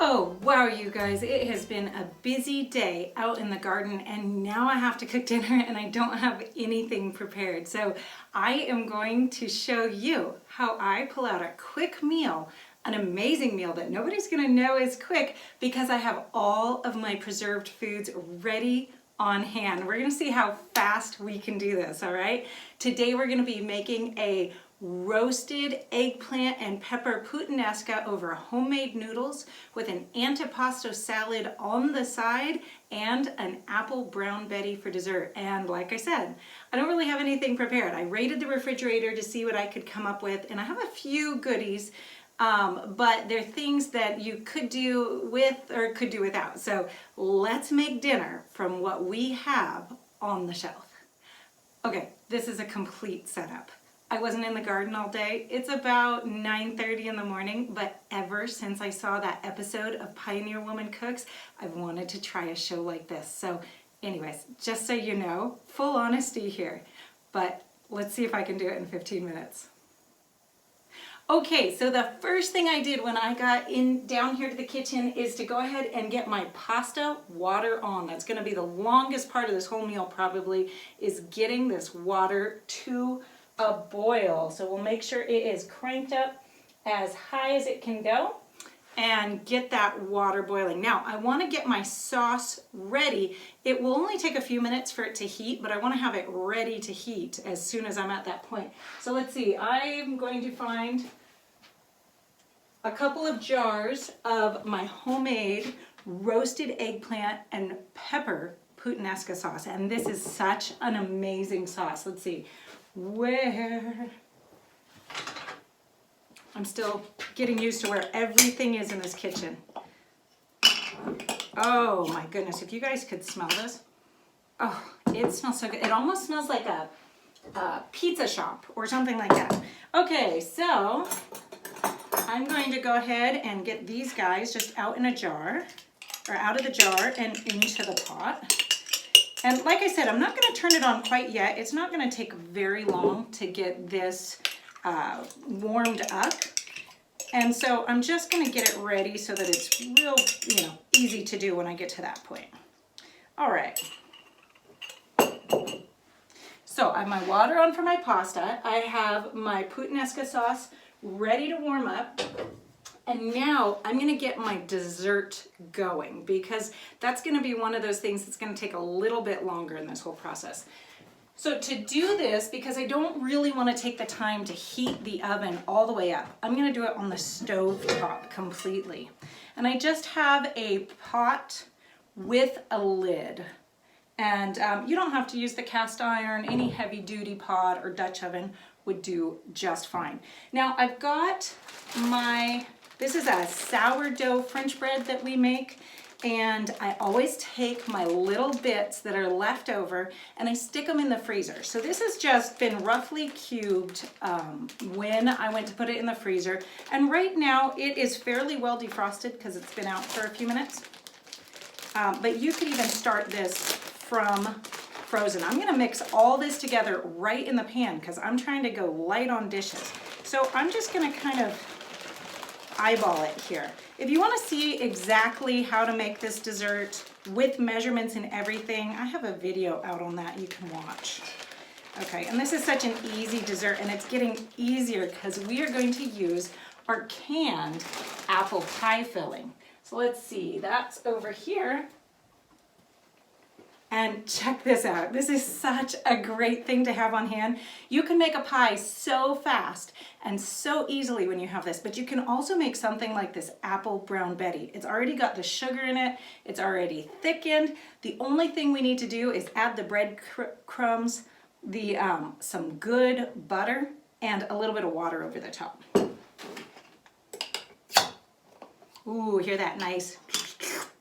Oh, wow, you guys, it has been a busy day out in the garden and now I have to cook dinner and I don't have anything prepared. So I am going to show you how I pull out a quick meal, an amazing meal that nobody's gonna know is quick because I have all of my preserved foods ready on hand. We're gonna see how fast we can do this, all right? Today we're gonna be making a roasted eggplant and pepper puttanesca over homemade noodles with an antipasto salad on the side and an apple brown betty for dessert. And like I said, I don't really have anything prepared. I raided the refrigerator to see what I could come up with, and I have a few goodies, but they're things that you could do with or could do without. So let's make dinner from what we have on the shelf. Okay, this is a complete setup. I wasn't in the garden all day. It's about 9:30 in the morning, but ever since I saw that episode of Pioneer Woman Cooks, I've wanted to try a show like this. So anyways, just so you know, full honesty here, but let's see if I can do it in 15 minutes. Okay, so the first thing I did when I got down here to the kitchen is to go ahead and get my pasta water on. That's gonna be the longest part of this whole meal probably, is getting this water to a boil. So we'll make sure it is cranked up as high as it can go and get that water boiling. Now I want to get my sauce ready. It will only take a few minutes for it to heat, but I want to have it ready to heat as soon as I'm at that point. So let's see, I'm going to find a couple of jars of my homemade roasted eggplant and pepper puttanesca sauce, and this is such an amazing sauce. Let's see where I'm still getting used to where everything is in this kitchen. Oh my goodness, if you guys could smell this. Oh, it smells so good. It almost smells like a pizza shop or something like that. Okay, so I'm going to go ahead and get these guys just out in a jar, or out of the jar and into the pot. And like I said, I'm not going to turn it on quite yet. It's not going to take very long to get this warmed up. And so I'm just going to get it ready so that it's real, easy to do when I get to that point. All right. So I have my water on for my pasta. I have my puttanesca sauce ready to warm up. And now I'm going to get my dessert going because that's going to be one of those things that's going to take a little bit longer in this whole process. So to do this, because I don't really want to take the time to heat the oven all the way up, I'm going to do it on the stove top completely. And I just have a pot with a lid. And you don't have to use the cast iron. Any heavy duty pot or Dutch oven would do just fine. Now I've got this is a sourdough French bread that we make, and I always take my little bits that are left over and I stick them in the freezer. So this has just been roughly cubed when I went to put it in the freezer, and right now it is fairly well defrosted because it's been out for a few minutes. But you could even start this from frozen. I'm gonna mix all this together right in the pan because I'm trying to go light on dishes. So I'm just gonna kind of eyeball it here. If you want to see exactly how to make this dessert with measurements and everything, I have a video out on that you can watch. Okay, and this is such an easy dessert, and it's getting easier because we are going to use our canned apple pie filling. So let's see, that's over here. And check this out. This is such a great thing to have on hand. You can make a pie so fast and so easily when you have this, but you can also make something like this apple brown betty. It's already got the sugar in it. It's already thickened. The only thing we need to do is add the bread crumbs, some good butter, and a little bit of water over the top. Ooh, hear that nice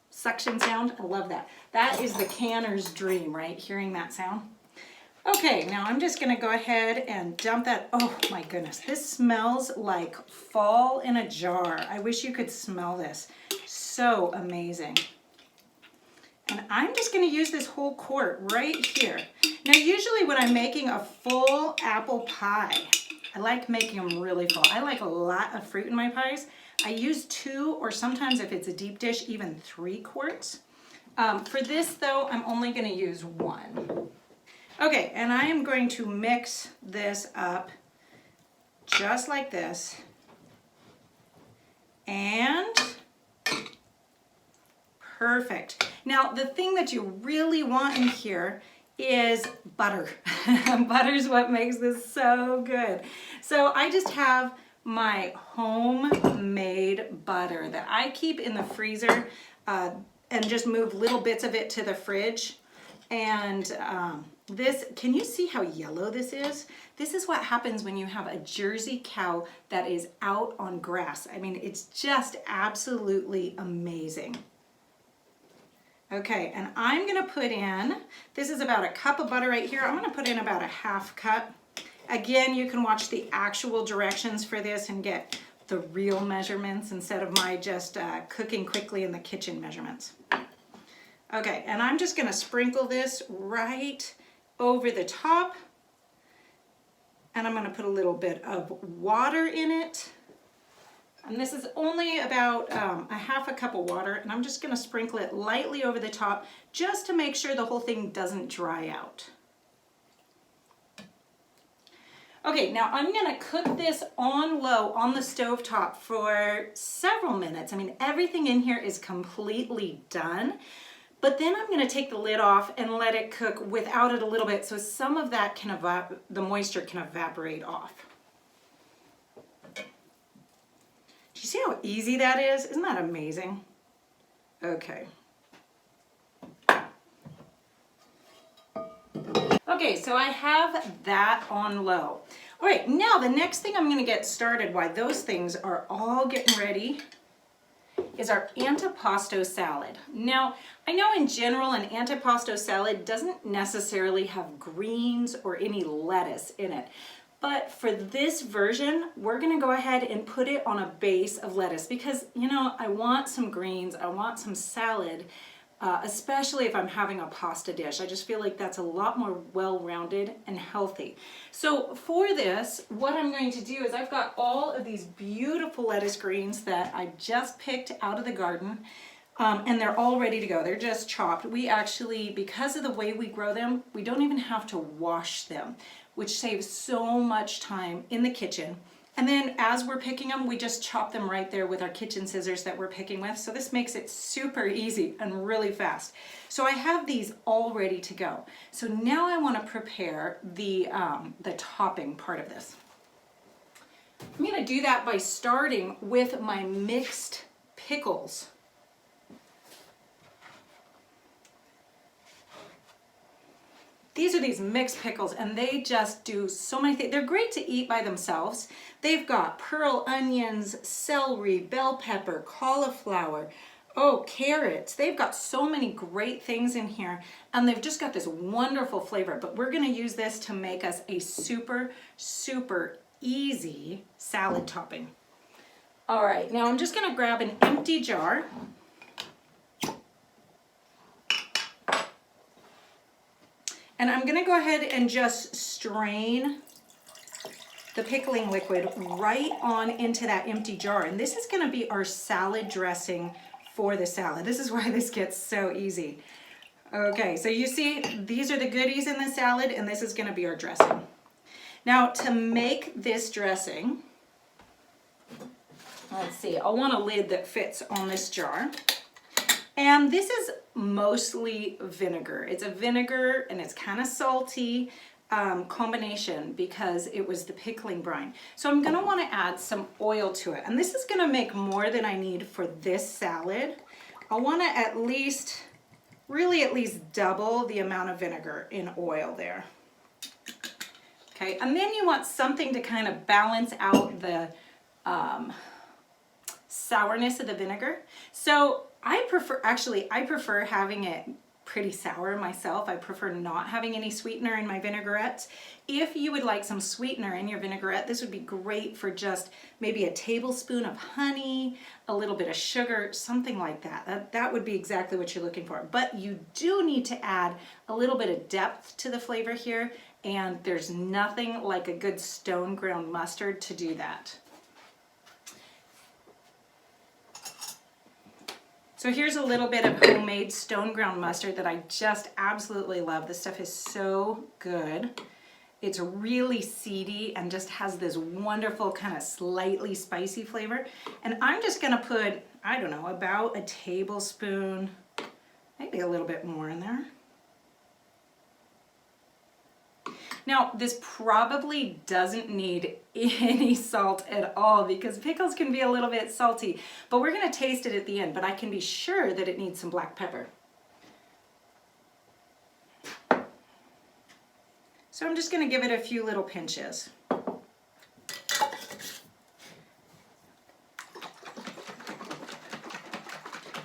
suction sound? I love that. That is the canner's dream, right? Hearing that sound. Okay, now I'm just gonna go ahead and dump that. Oh my goodness, this smells like fall in a jar. I wish you could smell this. So amazing. And I'm just gonna use this whole quart right here. Now usually when I'm making a full apple pie, I like making them really full. I like a lot of fruit in my pies. I use 2, or sometimes if it's a deep dish, even 3 quarts. For this though, I'm only gonna use 1. Okay, and I am going to mix this up just like this. And perfect. Now, the thing that you really want in here is butter. Butter is what makes this so good. So I just have my homemade butter that I keep in the freezer and just move little bits of it to the fridge. And this, can you see how yellow this is? This is what happens when you have a Jersey cow that is out on grass. I mean, it's just absolutely amazing. Okay, and I'm gonna put in, this is about a cup of butter right here. I'm gonna put in about a ½ cup. Again, you can watch the actual directions for this and get the real measurements instead of my just cooking quickly in the kitchen measurements. Okay, and I'm just gonna sprinkle this right over the top. And I'm gonna put a little bit of water in it. And this is only about a ½ cup of water, and I'm just gonna sprinkle it lightly over the top just to make sure the whole thing doesn't dry out. Okay, now I'm gonna cook this on low on the stove top for several minutes. I mean, everything in here is completely done, but then I'm gonna take the lid off and let it cook without it a little bit so some of that can the moisture can evaporate off. Do you see how easy that is? Isn't that amazing? Okay. Okay, so I have that on low. All right, now the next thing I'm gonna get started while those things are all getting ready is our antipasto salad. Now, I know in general an antipasto salad doesn't necessarily have greens or any lettuce in it. But for this version, we're gonna go ahead and put it on a base of lettuce because, you know, I want some greens, I want some salad, especially if I'm having a pasta dish. I just feel like that's a lot more well-rounded and healthy. So for this, what I'm going to do is I've got all of these beautiful lettuce greens that I just picked out of the garden. And they're all ready to go. They're just chopped. We actually, because of the way we grow them, we don't even have to wash them, which saves so much time in the kitchen. And then as we're picking them, we just chop them right there with our kitchen scissors that we're picking with. So this makes it super easy and really fast. So I have these all ready to go. So now I want to prepare the topping part of this. I'm going to do that by starting with my mixed pickles. These are these mixed pickles, and they just do so many things. They're great to eat by themselves. They've got pearl onions, celery, bell pepper, cauliflower, carrots. They've got so many great things in here, and they've just got this wonderful flavor. But we're gonna use this to make us a super, super easy salad topping. All right, now I'm just gonna grab an empty jar. And I'm gonna go ahead and just strain the pickling liquid right on into that empty jar. And this is gonna be our salad dressing for the salad. This is why this gets so easy. Okay, so you see, these are the goodies in the salad, and this is gonna be our dressing. Now, to make this dressing, let's see, I want a lid that fits on this jar. And this is mostly vinegar. It's a vinegar and it's kind of salty combination because it was the pickling brine. So I'm gonna wanna add some oil to it. And this is gonna make more than I need for this salad. I wanna at least double the amount of vinegar in oil there. Okay, and then you want something to kind of balance out the sourness of the vinegar. So I prefer having it pretty sour myself. I prefer not having any sweetener in my vinaigrettes. If you would like some sweetener in your vinaigrette, this would be great for just maybe a tablespoon of honey, a little bit of sugar, something like that. That would be exactly what you're looking for. But you do need to add a little bit of depth to the flavor here, and there's nothing like a good stone ground mustard to do that. So here's a little bit of homemade stone ground mustard that I just absolutely love. This stuff is so good. It's really seedy and just has this wonderful kind of slightly spicy flavor. And I'm just gonna put, I don't know, about a tablespoon, maybe a little bit more in there. Now, this probably doesn't need any salt at all because pickles can be a little bit salty, but we're gonna taste it at the end, but I can be sure that it needs some black pepper. So I'm just gonna give it a few little pinches.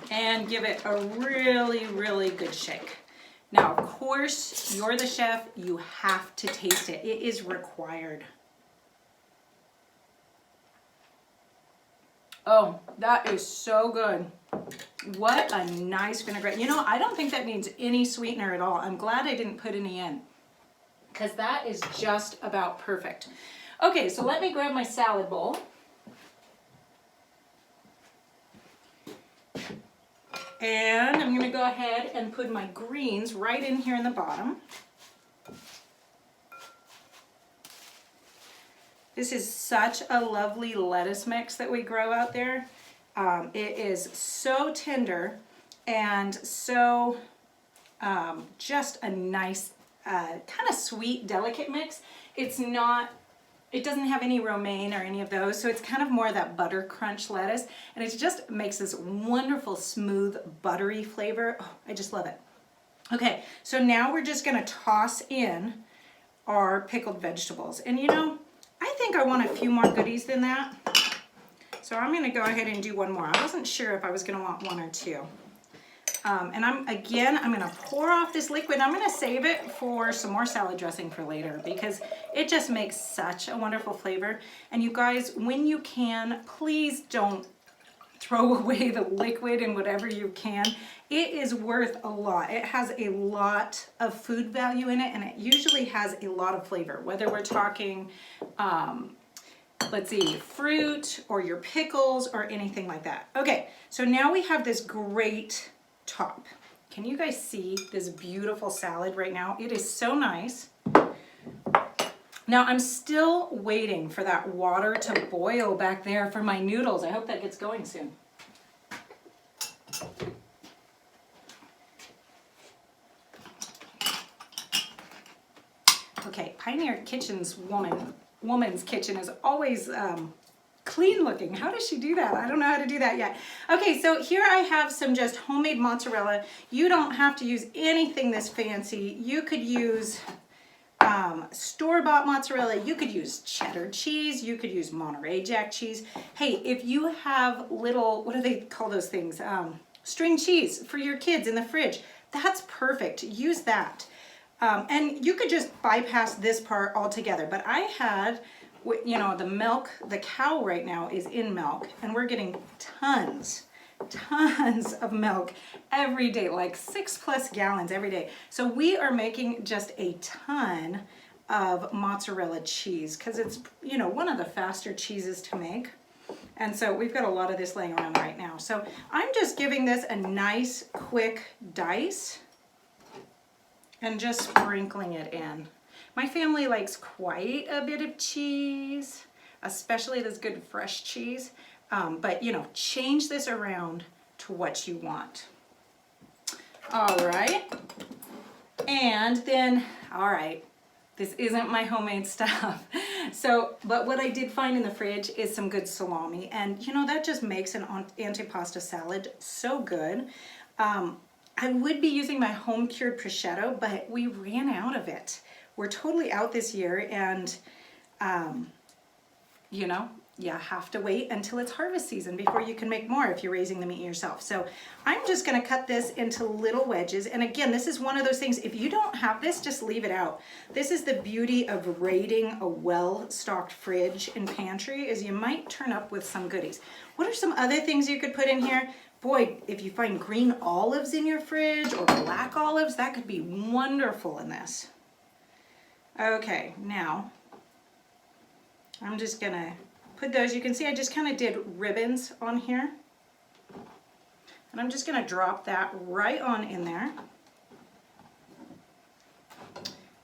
And give it a really, really good shake. Now, of course, you're the chef, you have to taste it. It is required. Oh, that is so good. What a nice vinaigrette. You know, I don't think that needs any sweetener at all. I'm glad I didn't put any in because that is just about perfect. Okay, so let me grab my salad bowl. And I'm gonna go ahead and put my greens right in here in the bottom. This is such a lovely lettuce mix that we grow out there. It is so tender and so just a nice kind of sweet, delicate mix. It doesn't have any romaine or any of those, so it's kind of more of that butter crunch lettuce, and it just makes this wonderful, smooth, buttery flavor. Oh, I just love it. Okay, so now we're just gonna toss in our pickled vegetables. And you know, I think I want a few more goodies than that. So I'm gonna go ahead and do one more. I wasn't sure if I was gonna want one or two. And I'm gonna pour off this liquid. I'm gonna save it for some more salad dressing for later because it just makes such a wonderful flavor. And you guys, when you can, please don't throw away the liquid in whatever you can. It is worth a lot. It has a lot of food value in it, and it usually has a lot of flavor, whether we're talking, let's see, fruit or your pickles or anything like that. Okay, so now we have this great top. Can you guys see this beautiful salad right now? It is so nice. Now I'm still waiting for that water to boil back there for my noodles. I hope that gets going soon. Okay, Pioneer Kitchen's woman's kitchen is always clean looking. How does she do that? I don't know how to do that yet. Okay, so here I have some just homemade mozzarella. You don't have to use anything this fancy. You could use store-bought mozzarella. You could use cheddar cheese. You could use Monterey Jack cheese. Hey, if you have little, what do they call those things? String cheese for your kids in the fridge. That's perfect. Use that. And you could just bypass this part altogether. But I had, you know, the milk, the cow right now is in milk, and we're getting tons of milk every day, like 6+ gallons every day. So we are making just a ton of mozzarella cheese because it's, you know, one of the faster cheeses to make. And so we've got a lot of this laying around right now. So I'm just giving this a nice quick dice and just sprinkling it in. My family likes quite a bit of cheese, especially this good fresh cheese. But you know, change this around to what you want. All right. And then, all right, this isn't my homemade stuff. So, but what I did find in the fridge is some good salami. And you know, that just makes an antipasto salad so good. I would be using my home cured prosciutto, but we ran out of it. We're totally out this year, and you know, you have to wait until it's harvest season before you can make more if you're raising the meat yourself. So I'm just gonna cut this into little wedges. And again, this is one of those things, if you don't have this, just leave it out. This is the beauty of raiding a well-stocked fridge and pantry, is you might turn up with some goodies. What are some other things you could put in here? Boy, if you find green olives in your fridge or black olives, that could be wonderful in this. Okay, now I'm just gonna put those, you can see I just kind of did ribbons on here. And I'm just gonna drop that right on in there.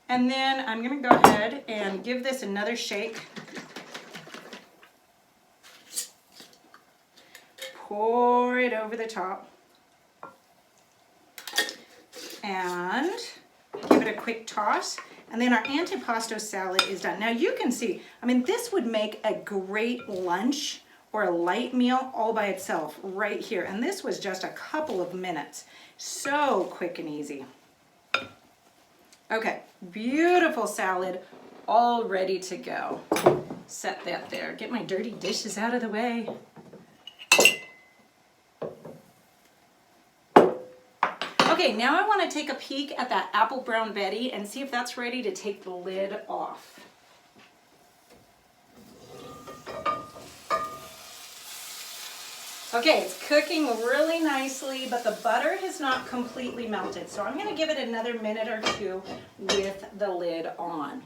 And then I'm gonna go ahead and give this another shake. Pour it over the top. And give it a quick toss. And then our antipasto salad is done. Now you can see, I mean, this would make a great lunch or a light meal all by itself right here. And this was just a couple of minutes. So quick and easy. Okay, beautiful salad, all ready to go. Set that there. Get my dirty dishes out of the way. Okay, now I want to take a peek at that apple brown Betty and see if that's ready to take the lid off. Okay, it's cooking really nicely, but the butter has not completely melted. So I'm going to give it another minute or two with the lid on.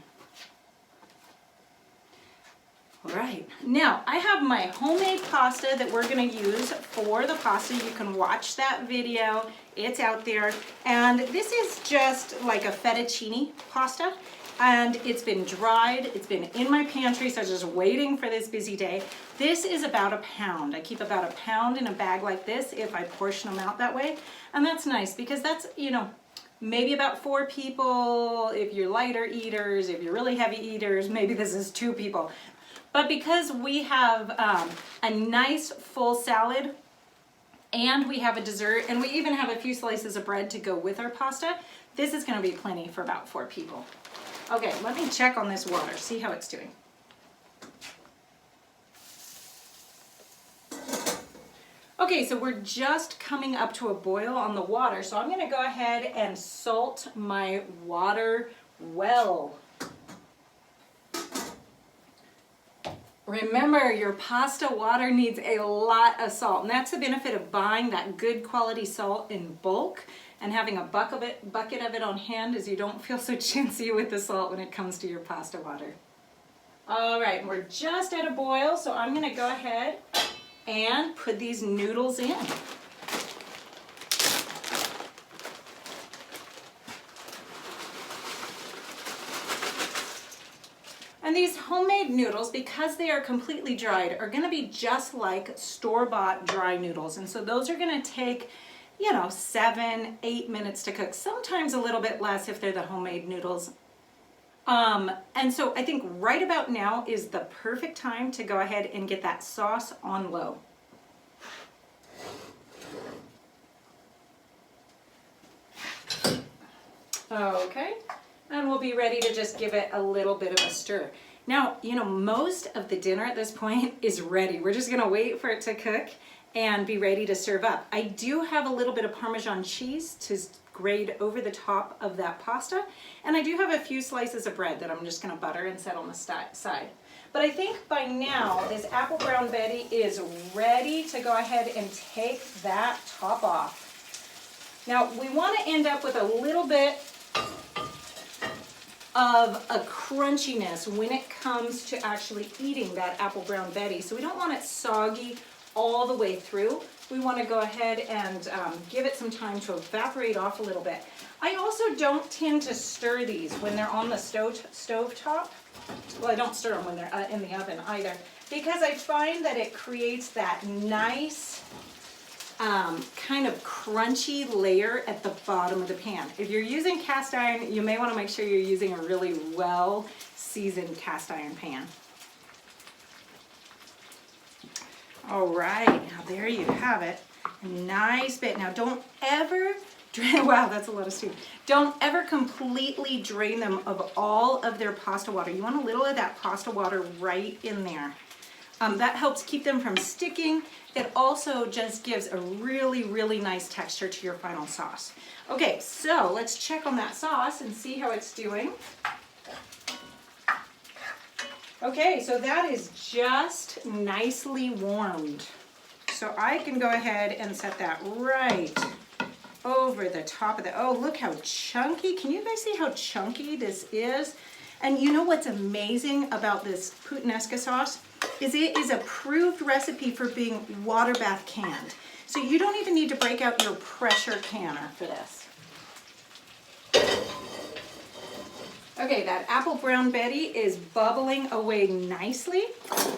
All right, now I have my homemade pasta that we're going to use for the pasta. You can watch that video. It's out there. And this is just like a fettuccine pasta. And it's been dried, it's been in my pantry, so I was just waiting for this busy day. This is about a pound. I keep about a pound in a bag like this if I portion them out that way. And that's nice because that's, you know, maybe about 4 people. If you're lighter eaters, if you're really heavy eaters, maybe this is 2 people. But because we have a nice full salad and we have a dessert and we even have a few slices of bread to go with our pasta, this is going to be plenty for about 4 people. Okay, let me check on this water, see how it's doing. Okay, so we're just coming up to a boil on the water, so I'm gonna go ahead and salt my water well. Remember, your pasta water needs a lot of salt, and that's the benefit of buying that good quality salt in bulk and having a bucket of it on hand, is you don't feel so chintzy with the salt when it comes to your pasta water. All right, we're just at a boil, so I'm gonna go ahead and put these noodles in. And these homemade noodles, because they are completely dried, are gonna be just like store-bought dry noodles. And so those are gonna take, you know, 7-8 minutes to cook, sometimes a little bit less if they're the homemade noodles. And so I think right about now is the perfect time to go ahead and get that sauce on low. Okay, and we'll be ready to just give it a little bit of a stir. Now, you know, most of the dinner at this point is ready. We're just gonna wait for it to cook and be ready to serve up. I do have a little bit of Parmesan cheese to grate over the top of that pasta, and I do have a few slices of bread that I'm just gonna butter and set on the side. But I think by now this apple brown Betty is ready to go ahead and take that top off. Now we want to end up with a little bit of a crunchiness when it comes to actually eating that apple brown Betty. So we don't want it soggy all the way through. We want to go ahead and give it some time to evaporate off a little bit. I also don't tend to stir these when they're on the stove top. Well, I don't stir them when they're in the oven either, because I find that it creates that nice kind of crunchy layer at the bottom of the pan. If you're using cast iron, you may want to make sure you're using a really well seasoned cast iron pan. All right, now there you have it. A nice bit. Now don't ever drain, wow, that's a lot of steam. Don't ever completely drain them of all of their pasta water. You want a little of that pasta water right in there. That helps keep them from sticking. It also just gives a really, really nice texture to your final sauce. Okay, so let's check on that sauce and see how it's doing. Okay, so that is just nicely warmed. So I can go ahead and set that right over the top of the, oh, look how chunky. Can you guys see how chunky this is? And you know what's amazing about this puttanesca sauce is it is a proved recipe for being water bath canned. So you don't even need to break out your pressure canner for this. Okay, that apple brown Betty is bubbling away nicely,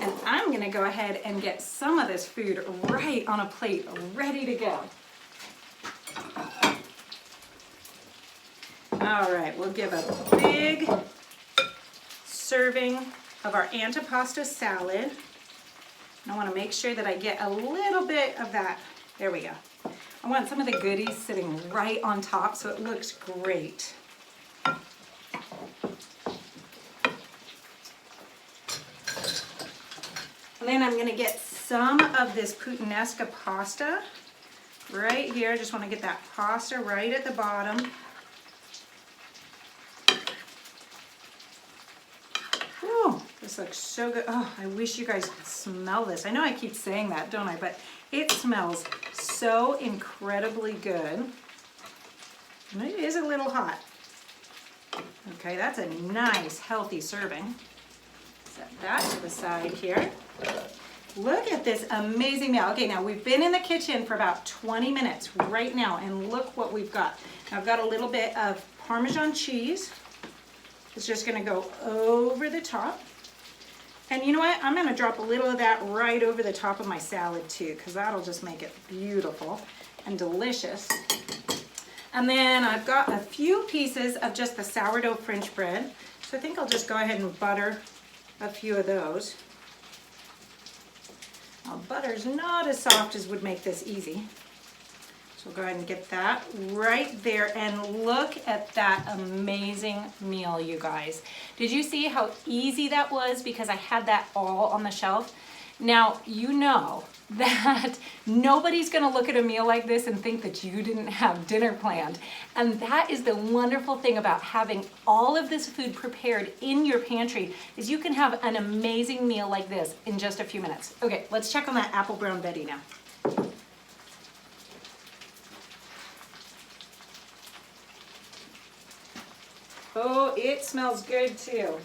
and I'm gonna go ahead and get some of this food right on a plate, ready to go. All right, we'll give a big serving of our Antipasto salad. I wanna make sure that I get a little bit of that. There we go. I want some of the goodies sitting right on top so it looks great. And then I'm gonna get some of this puttanesca pasta right here. I just wanna get that pasta right at the bottom. Oh, this looks so good. Oh, I wish you guys could smell this. I know I keep saying that, don't I? But it smells so incredibly good. And it is a little hot. Okay, that's a nice, healthy serving. Set that to the side here. Look at this amazing meal. Okay, now we've been in the kitchen for about 20 minutes right now, and look what we've got. Now I've got a little bit of Parmesan cheese. It's just gonna go over the top. And you know what? I'm gonna drop a little of that right over the top of my salad too, because that'll just make it beautiful and delicious. And then I've got a few pieces of just the sourdough French bread. So I think I'll just go ahead and butter a few of those. Now, butter's not as soft as would make this easy. So we'll go ahead and get that right there, and look at that amazing meal, you guys. Did you see how easy that was? Because I had that all on the shelf. Now, you know that nobody's gonna look at a meal like this and think that you didn't have dinner planned. And that is the wonderful thing about having all of this food prepared in your pantry, is you can have an amazing meal like this in just a few minutes. Okay, let's check on that apple brown Betty now. Oh, it smells good too.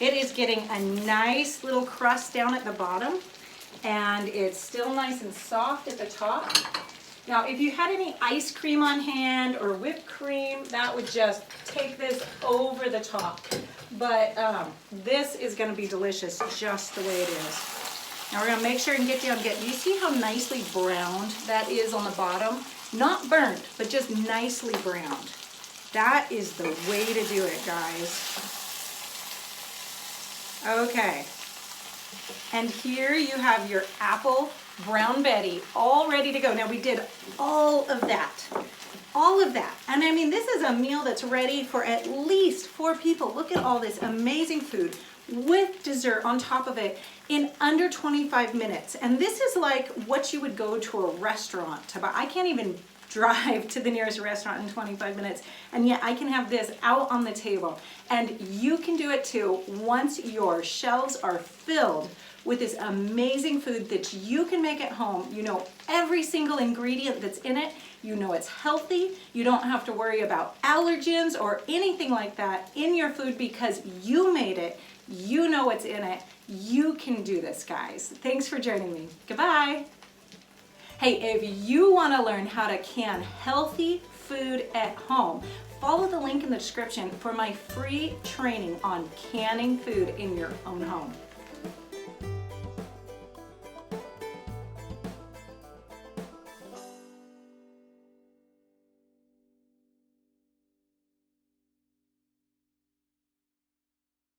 It is getting a nice little crust down at the bottom, and it's still nice and soft at the top. Now, if you had any ice cream on hand or whipped cream, that would just take this over the top. But this is gonna be delicious just the way it is. Now we're gonna make sure and get down, you see how nicely browned that is on the bottom? Not burnt, but just nicely browned. That is the way to do it, guys. Okay, and here you have your apple brown Betty all ready to go. Now we did all of that. And I mean, this is a meal that's ready for at least 4 people. Look at all this amazing food with dessert on top of it in under 25 minutes. And this is like what you would go to a restaurant to buy. I can't even drive to the nearest restaurant in 25 minutes, and yet I can have this out on the table. And you can do it too once your shelves are filled with this amazing food that you can make at home. You know every single ingredient that's in it. You know it's healthy. You don't have to worry about allergens or anything like that in your food because you made it. You know what's in it. You can do this, guys. Thanks for joining me. Goodbye. Hey, if you want to learn how to can healthy food at home, follow the link in the description for my free training on canning food in your own home.